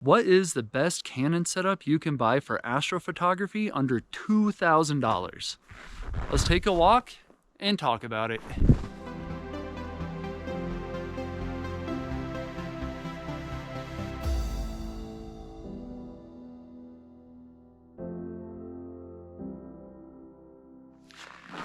What is the best Canon setup you can buy for astrophotography under $2,000? Let's take a walk and talk about it.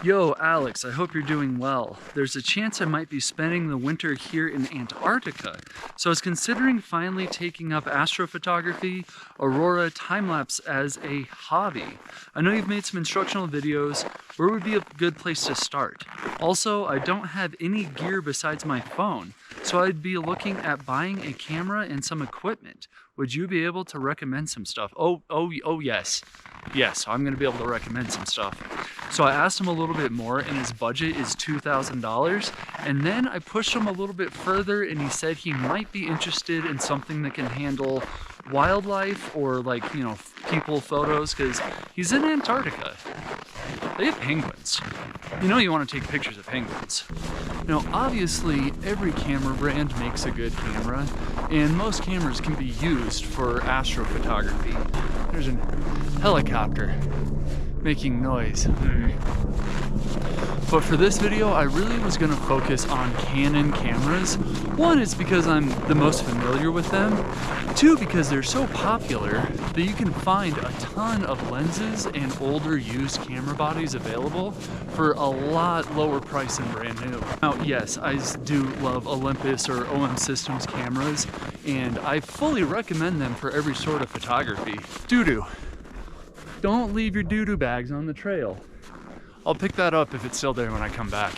Yo, Alex, I hope you're doing well. There's a chance I might be spending the winter here in Antarctica, so I was considering finally taking up astrophotography, aurora, time-lapse as a hobby. I know you've made some instructional videos. Where would be a good place to start? Also, I don't have any gear besides my phone, so I'd be looking at buying a camera and some equipment. Would you be able to recommend some stuff? Oh yes. Yes, I'm gonna be able to recommend some stuff. So I asked him a little bit more and his budget is $2,000. And then I pushed him a little bit further and he said he might be interested in something that can handle wildlife or people photos, because he's in Antarctica. They have penguins. You know you want to take pictures of penguins. Now obviously every camera brand makes a good camera and most cameras can be used for astrophotography. There's a helicopter making noise. But for this video, I really was gonna focus on Canon cameras. One is because I'm the most familiar with them. Two, because they're so popular that you can find a ton of lenses and older used camera bodies available for a lot lower price than brand new. Now, yes, I do love Olympus or OM Systems cameras, and I fully recommend them for every sort of photography. Doo-doo. Don't leave your doo-doo bags on the trail. I'll pick that up if it's still there when I come back.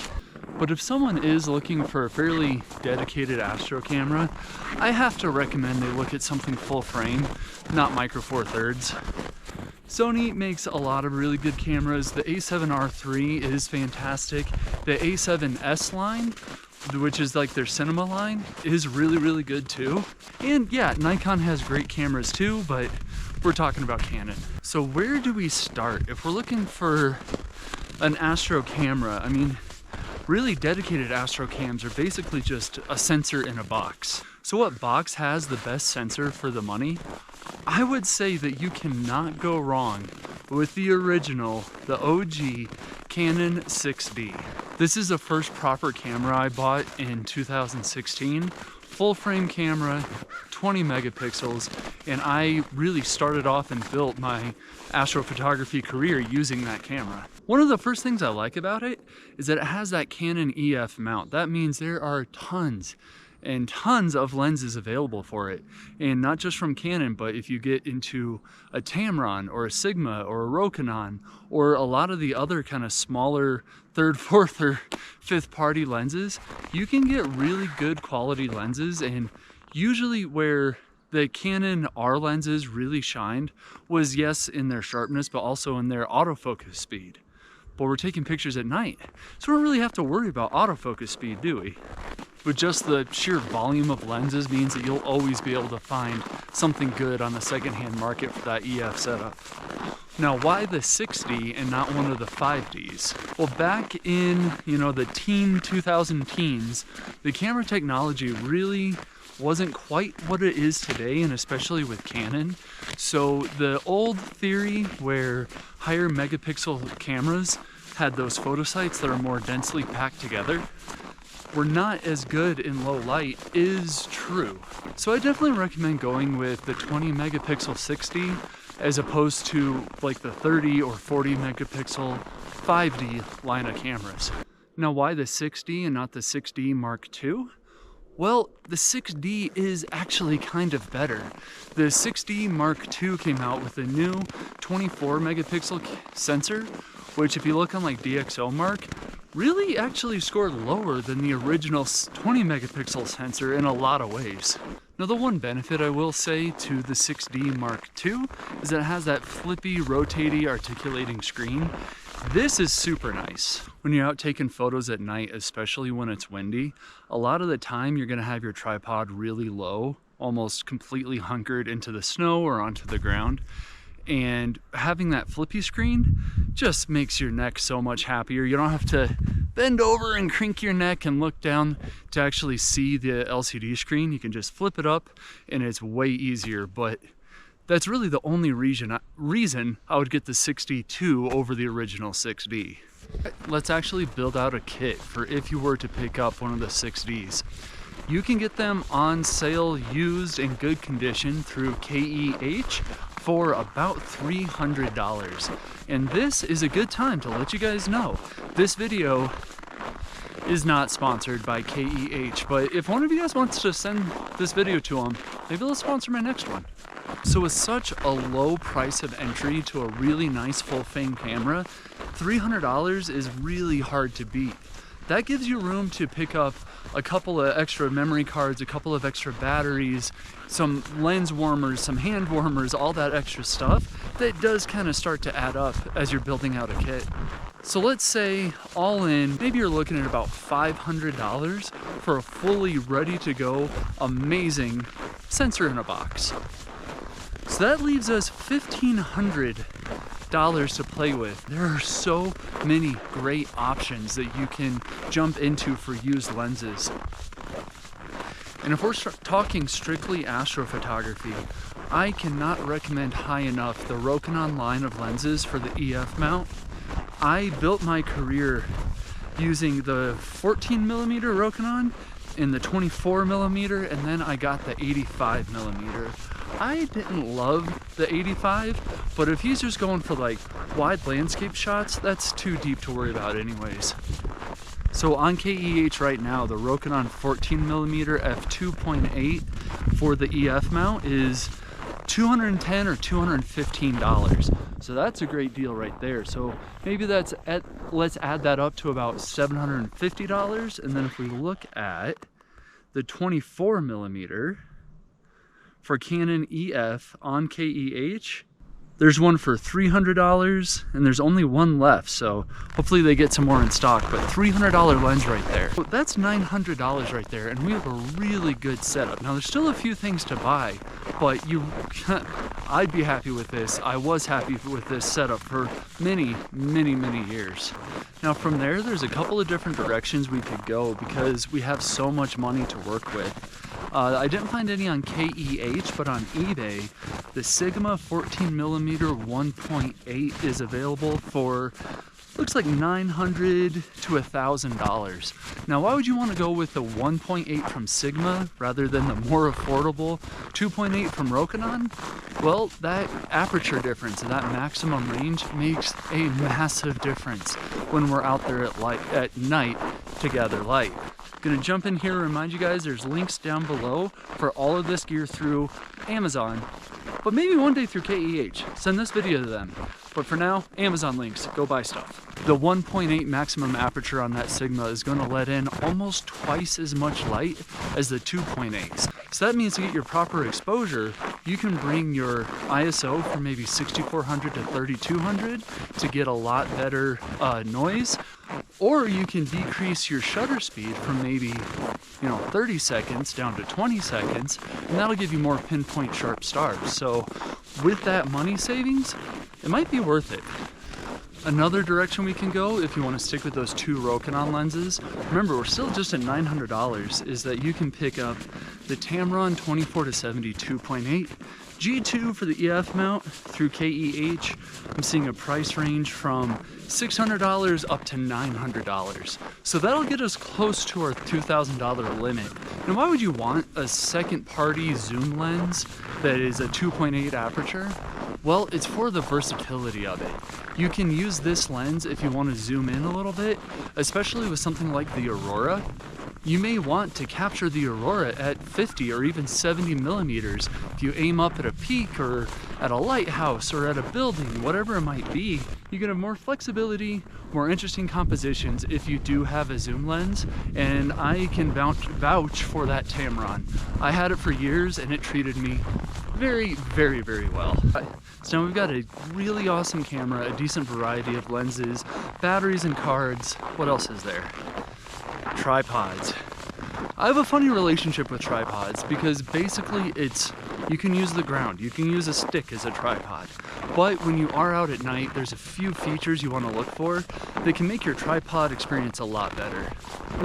But if someone is looking for a fairly dedicated astro camera, I have to recommend they look at something full frame, not micro four thirds. Sony makes a lot of really good cameras. The A7R III is fantastic. The A7S line, which is like their cinema line, is really good too. And yeah, Nikon has great cameras too, but we're talking about Canon. So where do we start? If we're looking for an astro camera, I mean, really dedicated astro cams are basically just a sensor in a box. So what box has the best sensor for the money? I would say that you cannot go wrong with the original, the OG Canon 6D. This is the first proper camera I bought in 2016. Full frame camera, 20 megapixels, and I really started off and built my astrophotography career using that camera. One of the first things I like about it is that it has that Canon EF mount. That means there are tons and tons of lenses available for it. And not just from Canon, but if you get into a Tamron or a Sigma or a Rokinon or a lot of the other kind of smaller third, fourth, or fifth party lenses, you can get really good quality lenses. And usually where the Canon R lenses really shined was, yes, in their sharpness, but also in their autofocus speed. But we're taking pictures at night, so we don't really have to worry about autofocus speed, do we? But just the sheer volume of lenses means that you'll always be able to find something good on the secondhand market for that EF setup. Now, why the 6D and not one of the 5Ds? Well, back in, the 2000 teens, the camera technology really wasn't quite what it is today, and especially with Canon. So the old theory where higher megapixel cameras had those photosites that are more densely packed together were not as good in low light is true. So I definitely recommend going with the 20 megapixel 6D as opposed to like the 30 or 40 megapixel 5D line of cameras. Now, why the 6D and not the 6D Mark II? Well, the 6D is actually kind of better. The 6D Mark II came out with a new 24 megapixel sensor, which if you look on like DxOMark, really actually scored lower than the original 20 megapixel sensor in a lot of ways. Now, the one benefit I will say to the 6D Mark II is that it has that flippy, rotating, articulating screen. This is super nice. When you're out taking photos at night, especially when it's windy, a lot of the time you're gonna have your tripod really low, almost completely hunkered into the snow or onto the ground. And having that flippy screen just makes your neck so much happier. You don't have to bend over and crink your neck and look down to actually see the LCD screen. You can just flip it up and it's way easier, but that's really the only reason I would get the 6D2 over the original 6D. Let's actually build out a kit for if you were to pick up one of the 6Ds. You can get them on sale, used in good condition through KEH for about $300. And this is a good time to let you guys know, this video is not sponsored by KEH, but if one of you guys wants to send this video to them, maybe they'll sponsor my next one. So with such a low price of entry to a really nice full frame camera, $300 is really hard to beat. That gives you room to pick up a couple of extra memory cards, a couple of extra batteries, some lens warmers, some hand warmers, all that extra stuff that does kind of start to add up as you're building out a kit. So let's say all in, maybe you're looking at about $500 for a fully ready to go, amazing sensor in a box. So that leaves us $1,500 to play with. There are so many great options that you can jump into for used lenses. And if we're talking strictly astrophotography, I cannot recommend high enough the Rokinon line of lenses for the EF mount. I built my career using the 14mm Rokinon and the 24mm, and then I got the 85mm. I didn't love the 85, but if he's just going for like wide landscape shots, that's too deep to worry about anyways. So on KEH right now, the Rokinon 14mm f2.8 for the EF mount is $210 or $215. So that's a great deal right there. So maybe let's add that up to about $750. And then if we look at the 24mm for Canon EF on KEH, there's one for $300 and there's only one left, so hopefully they get some more in stock, but $300 lens right there. So that's $900 right there, and we have a really good setup. Now there's still a few things to buy, but I'd be happy with this. I was happy with this setup for many years. Now from there's a couple of different directions we could go because we have so much money to work with. I didn't find any on KEH, but on eBay, the Sigma 14mm 1.8 is available for, looks like $900 to $1,000. Now, why would you want to go with the 1.8 from Sigma rather than the more affordable 2.8 from Rokinon? Well, that aperture difference and that maximum range makes a massive difference when we're out there at night to gather light. Gonna jump in here and remind you guys there's links down below for all of this gear through Amazon, but maybe one day through KEH. Send this video to them. But for now, Amazon links, go buy stuff. The 1.8 maximum aperture on that Sigma is gonna let in almost twice as much light as the 2.8s. So that means to get your proper exposure, you can bring your ISO from maybe 6400 to 3200 to get a lot better noise, or you can decrease your shutter speed from maybe 30 seconds down to 20 seconds, and that'll give you more pinpoint sharp stars. So with that money savings, it might be worth it. Another direction we can go, if you want to stick with those two Rokinon lenses, remember we're still just at $900, is that you can pick up the Tamron 24-70 2.8, G2 for the EF mount through KEH. I'm seeing a price range from $600 up to $900. So that'll get us close to our $2,000 limit. And why would you want a second party zoom lens that is a 2.8 aperture? Well, it's for the versatility of it. You can use this lens if you want to zoom in a little bit, especially with something like the Aurora. You may want to capture the Aurora at 50 or even 70 millimeters. If you aim up at a peak or at a lighthouse or at a building, whatever it might be, you can have more flexibility, more interesting compositions if you do have a zoom lens, and I can vouch for that Tamron. I had it for years and it treated me very well. So now we've got a really awesome camera, a decent variety of lenses, batteries and cards. What else is there? Tripods. I have a funny relationship with tripods because basically it's You can use the ground, you can use a stick as a tripod. But when you are out at night, there's a few features you want to look for that can make your tripod experience a lot better.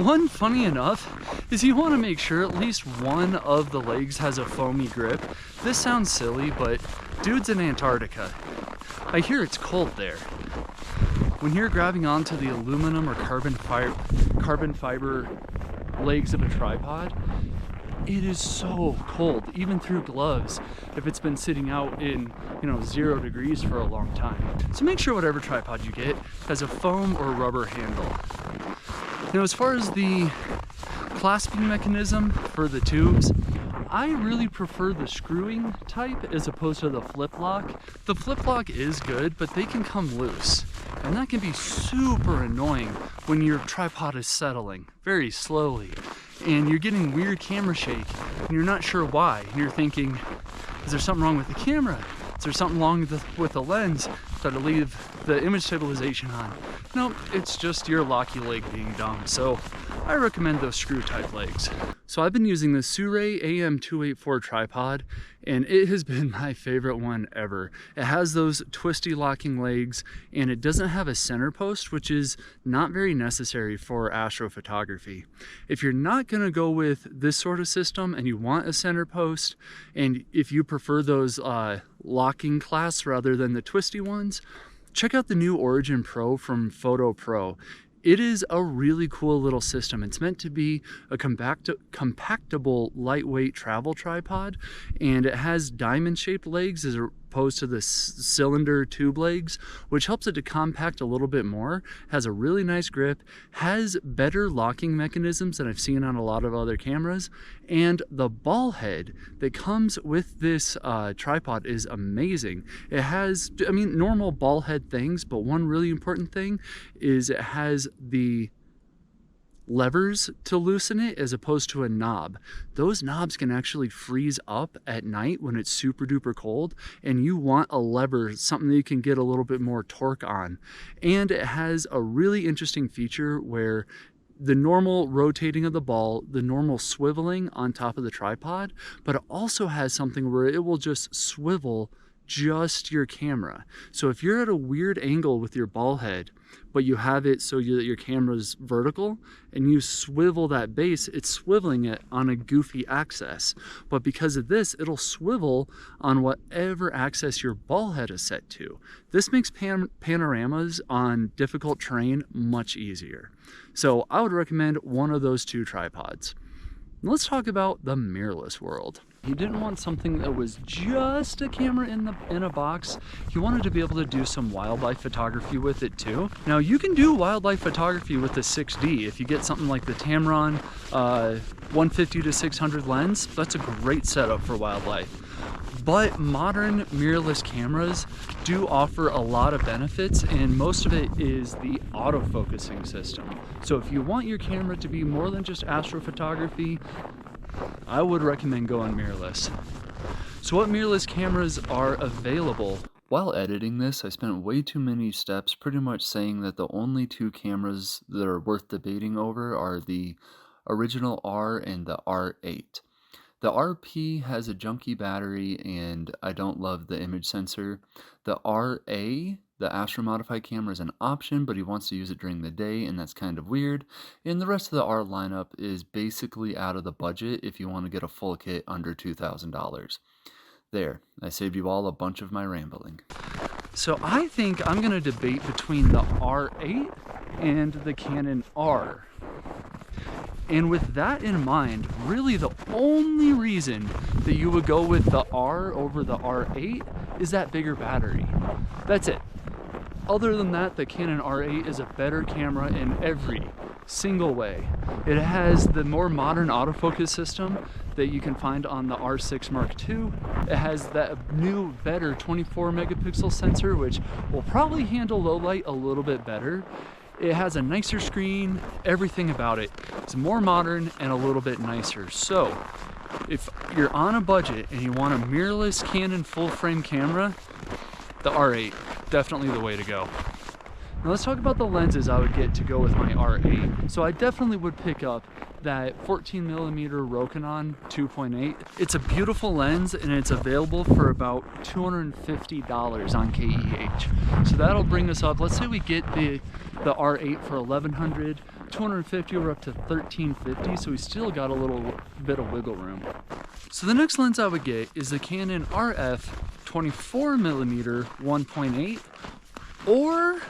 One, funny enough, is you want to make sure at least one of the legs has a foamy grip. This sounds silly, but dude's in Antarctica. I hear it's cold there. When you're grabbing onto the aluminum or carbon fiber legs of a tripod, it is so cold, even through gloves, if it's been sitting out in, 0 degrees for a long time. So make sure whatever tripod you get has a foam or rubber handle. Now, as far as the clasping mechanism for the tubes, I really prefer the screwing type as opposed to the flip lock. The flip lock is good, but they can come loose. And that can be super annoying when your tripod is settling very slowly and you're getting weird camera shake and you're not sure why. And you're thinking, is there something wrong with the camera? Is there something wrong with the lens that I leave the image stabilization on? Nope, it's just your locky leg being dumb. So I recommend those screw type legs. So I've been using the Sirui AM284 tripod, and it has been my favorite one ever. It has those twisty locking legs, and it doesn't have a center post, which is not very necessary for astrophotography. If you're not gonna go with this sort of system and you want a center post, and if you prefer those locking clasps rather than the twisty ones, check out the new Origin Pro from Photo Pro. It is a really cool little system. It's meant to be a compactable, lightweight travel tripod, and it has diamond-shaped legs as opposed to the cylinder tube legs, which helps it to compact a little bit more, has a really nice grip, has better locking mechanisms than I've seen on a lot of other cameras, and the ball head that comes with this tripod is amazing. It has, normal ball head things, but one really important thing is it has the levers to loosen it as opposed to a knob. Those knobs can actually freeze up at night when it's super duper cold, and you want a lever, something that you can get a little bit more torque on. And it has a really interesting feature where the normal rotating of the ball, the normal swiveling on top of the tripod, but it also has something where it will just swivel just your camera. So if you're at a weird angle with your ball head, but you have it so that your camera's vertical and you swivel that base, it's swiveling it on a goofy axis. But because of this, it'll swivel on whatever axis your ball head is set to. This makes panoramas on difficult terrain much easier. So I would recommend one of those two tripods. Let's talk about the mirrorless world. He didn't want something that was just a camera in a box. He wanted to be able to do some wildlife photography with it too. Now you can do wildlife photography with the 6D if you get something like the Tamron 150 to 600 lens. That's a great setup for wildlife. But modern mirrorless cameras do offer a lot of benefits, and most of it is the autofocusing system. So if you want your camera to be more than just astrophotography, I would recommend going mirrorless. So what mirrorless cameras are available? While editing this, I spent way too many steps pretty much saying that the only two cameras that are worth debating over are the original R and the R8. The RP has a junky battery and I don't love the image sensor. The RA, the Astro modified camera, is an option, but he wants to use it during the day, and that's kind of weird. And the rest of the R lineup is basically out of the budget if you want to get a full kit under $2,000. There, I saved you all a bunch of my rambling. So I think I'm going to debate between the R8 and the Canon R. And with that in mind, really the only reason that you would go with the R over the R8 is that bigger battery. That's it. Other than that, the Canon R8 is a better camera in every single way. It has the more modern autofocus system that you can find on the R6 Mark II. It has that new, better 24 megapixel sensor, which will probably handle low light a little bit better. It has a nicer screen, everything about it. It's more modern and a little bit nicer. So if you're on a budget and you want a mirrorless Canon full frame camera, the R8, definitely the way to go. Now let's talk about the lenses I would get to go with my R8. So I definitely would pick up that 14mm Rokinon 2.8. It's a beautiful lens and it's available for about $250 on KEH. So that'll bring us up, let's say we get the R8 for $1,100, 250, we're up to $1,350, so we still got a little bit of wiggle room. So the next lens I would get is the Canon RF 24mm 1.8 or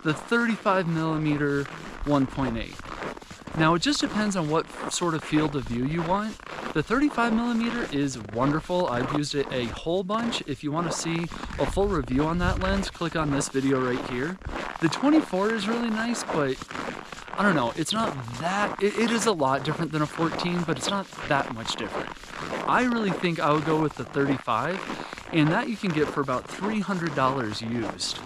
the 35mm 1.8. Now it just depends on what sort of field of view you want. The 35mm is wonderful. I've used it a whole bunch. If you want to see a full review on that lens, click on this video right here. The 24 is really nice, but I don't know, it's not that, it is a lot different than a 14, but it's not that much different. I really think I would go with the 35, and that you can get for about $300 used.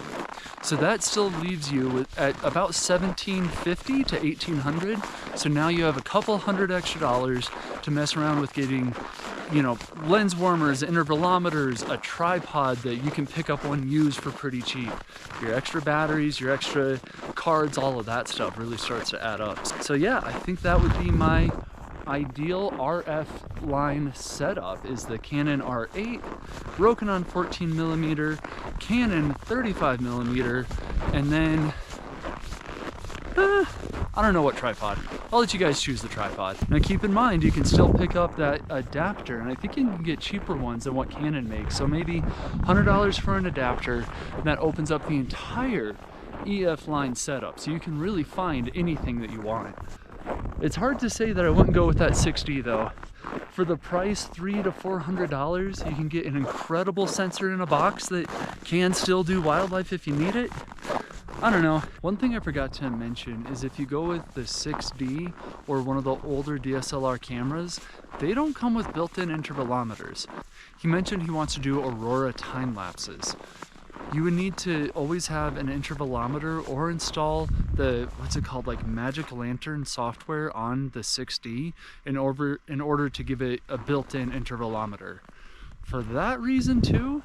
So that still leaves you at about $1,750 to $1,800. So now you have a couple hundred extra dollars to mess around with getting, you know, lens warmers, intervalometers, a tripod that you can pick up one used for pretty cheap. Your extra batteries, your extra cards, all of that stuff really starts to add up. So yeah, I think that would be my ideal RF line setup is the Canon R8, Rokinon 14mm, Canon 35mm, and then I don't know what tripod. I'll let you guys choose the tripod. Now keep in mind, you can still pick up that adapter, and I think you can get cheaper ones than what Canon makes. So maybe $100 for an adapter, and that opens up the entire EF line setup. So you can really find anything that you want. It's hard to say that I wouldn't go with that 6D though. For the price, $300 to $400, you can get an incredible sensor in a box that can still do wildlife if you need it. I don't know. One thing I forgot to mention is if you go with the 6D or one of the older DSLR cameras, they don't come with built-in intervalometers. He mentioned he wants to do Aurora time lapses. You would need to always have an intervalometer or install the, what's it called, like Magic Lantern software on the 6D in order to give it a built-in intervalometer. For that reason too,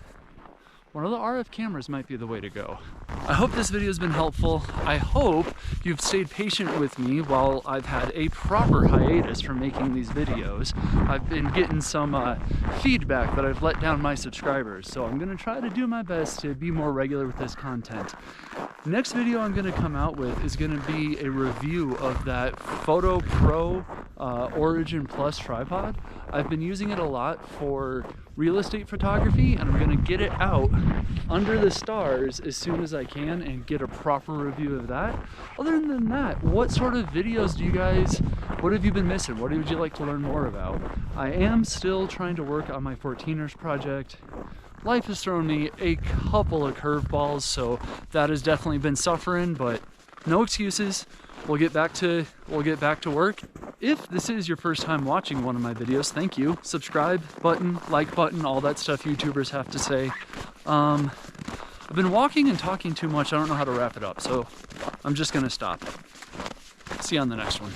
one of the RF cameras might be the way to go. I hope this video has been helpful. I hope you've stayed patient with me while I've had a proper hiatus from making these videos. I've been getting some feedback that I've let down my subscribers, so I'm gonna try to do my best to be more regular with this content. Next video I'm gonna come out with is gonna be a review of that Photo Pro Origin Plus tripod. I've been using it a lot for real estate photography, and I'm gonna get it out under the stars as soon as I can and get a proper review of that. Other than that, what sort of videos do you guys, what have you been missing? What would you like to learn more about? I am still trying to work on my 14ers project. Life has thrown me a couple of curveballs, so that has definitely been suffering, but no excuses. We'll get back to work. If this is your first time watching one of my videos, thank you. Subscribe button, like button, all that stuff YouTubers have to say. I've been walking and talking too much. I don't know how to wrap it up, so I'm just gonna stop. See you on the next one.